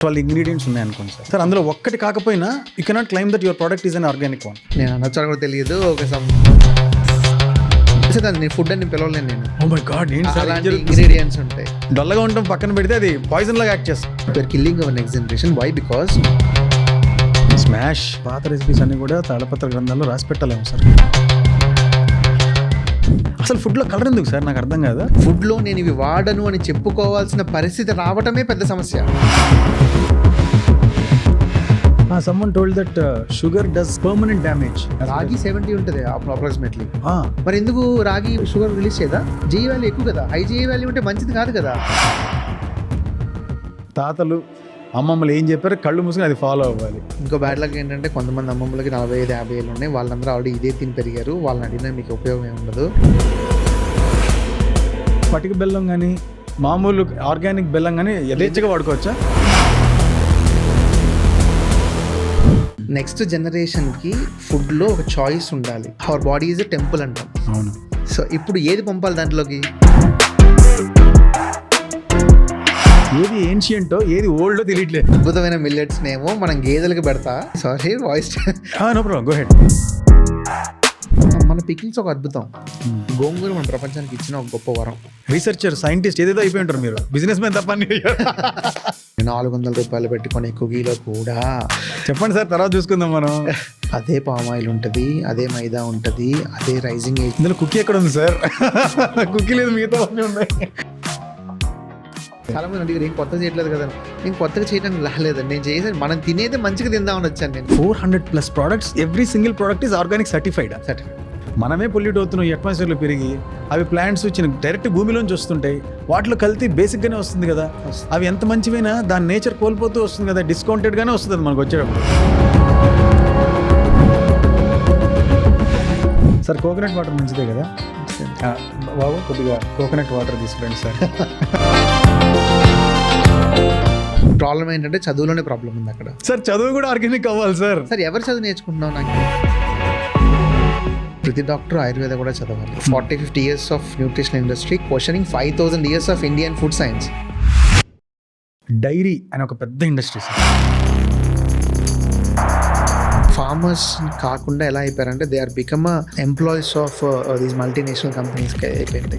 12 ingredients ఉన్నాయి అనుకోండి sir అందులో ఒక్కటి కాకపోయినా you cannot claim that your product is an organic one. నేను అనొచ్చా కూడా తెలియదు. ఒక దాన్ని ఫుడ్ అని పిలవలేను నేను. ఓ మై గాడ్, ఏంటి సార్ అలాంటి ఇంగ్రీడియంట్స్ ఉంటాయి. డొల్లగా ఉండటం పక్కన పెడితే అది పాయిజన్ లాగా యాక్ట్ చేస్తుంది. You're killing our next generation. Why? Because smash. పాత రెసిపీస్ అన్ని కూడా తాళపత్ర గ్రంథాల్లో రాసి పెట్టలేము సార్. అసలు ఫుడ్లో కలర్ ఎందుకు సార్, నాకు అర్థం కాదు. ఫుడ్లో నేను ఇవి వాడను అని చెప్పుకోవాల్సిన పరిస్థితి రావటమే పెద్ద సమస్య. someone told that sugar does permanent damage. రాగి 70 ఉంటుంది అప్రాక్సిమేట్లీ. మరి ఎందుకు రాగి షుగర్ రిలీజ్ చేయదా? జీఈ వాల్యూ ఎక్కువ కదా. హై జీఈ వాల్యూ ఉంటే మంచిది కాదు కదా. తాతలు అమ్మమ్మలు ఏం చెప్పారు కళ్ళు మూసుకుని అది ఫాలో అవ్వాలి. ఇంకో బ్యాడ్ లక్ ఏంటంటే కొంతమంది అమ్మమ్మలకి 45-50 ఏళ్ళు ఉన్నాయి. వాళ్ళందరూ ఆల్రెడీ ఇదే తిని పెరిగారు. వాళ్ళని అడిగినా మీకు ఉపయోగం ఏమి ఉండదు. పటిక బెల్లం కానీ మామూలు ఆర్గానిక్ బెల్లం కానీ యథేచ్ఛగా వాడుకోవచ్చా? నెక్స్ట్ జనరేషన్కి ఫుడ్లో ఒక చాయిస్ ఉండాలి. Our body is a temple అంటాం. అవును. సో ఇప్పుడు ఏది పంపాలి దాంట్లోకి? ఏది ఏన్షియంటో ఏది ఓల్డో తెలియట్లేదు. అద్భుతమైన మిల్లెట్స్ నేమో మనం గేదెలకు పెడతా. Sorry voice. No problem, go ahead. మన పికిల్స్ ఒక అద్భుతం. గోంగూర మన ప్రపంచానికి ఇచ్చిన ఒక గొప్ప వరం. రీసెర్చర్, సైంటిస్ట్ ఏదేదో అయిపోయి ఉంటారు మీరు. బిజినెస్ మ్యాన్ తప్ప 400 రూపాయలు పెట్టుకునే కుకీలో కూడా చెప్పండి సార్, తర్వాత చూసుకుందాం మనం. అదే పామాయిల్ ఉంటుంది, అదే మైదా ఉంటుంది, అదే రైజింగ్ ఏజ్. ఇందులో కుకీ ఎక్కడ ఉంది సార్? కుకీ లేదు, మిగతా అన్నీ ఉన్నాయి. చాలా మంది అడిగారు ఏం కొత్తగా చేయట్లేదు కదా. నేను కొత్తగా చేయడానికి రాలేదు. నేను చేసేది మనం తినేదే మంచిగా తిందామని వచ్చాను నేను. 400+ products, every single product is organic certified. మనమే పొల్యూట్ అవుతున్నాం అట్మాస్ఫియర్లో పెరిగి. అవి ప్లాంట్స్ వచ్చిన డైరెక్ట్ భూమిలోంచి వస్తుంటాయి. వాటిలో కల్తీ బేసిక్గానే వస్తుంది కదా. అవి ఎంత మంచివైనా దాని నేచర్ కోల్పోతూ వస్తుంది కదా. డిస్కౌంటెడ్గానే వస్తుంది అది మనకు వచ్చేటప్పుడు. సార్ కోకోనట్ వాటర్ మంచిదే కదా బాబు, కొద్దిగా కోకోనట్ వాటర్ తీసుకురండి సార్. ప్రాబ్లం ఏంటంటే చదువులోనే ప్రాబ్లం ఉంది అక్కడ. సార్ చదువు కూడా ఆర్గానిక్ అవ్వాలి సార్. సార్ ఎవరు చదువు నేర్చుకుంటున్నావు? నాకు ప్రతి డాక్టర్ ఆయుర్వేద కూడా చదవాలి. 40-50 years of nutrition industry questioning 5,000 years of Indian food science. Dairy అని ఒక పెద్ద ఇండస్ట్రీ సార్. ఫార్మర్స్ కాకుండా ఎలా అయిపోయారంటే they are become employees of these multinational కంపెనీస్కి అయిపోయింది.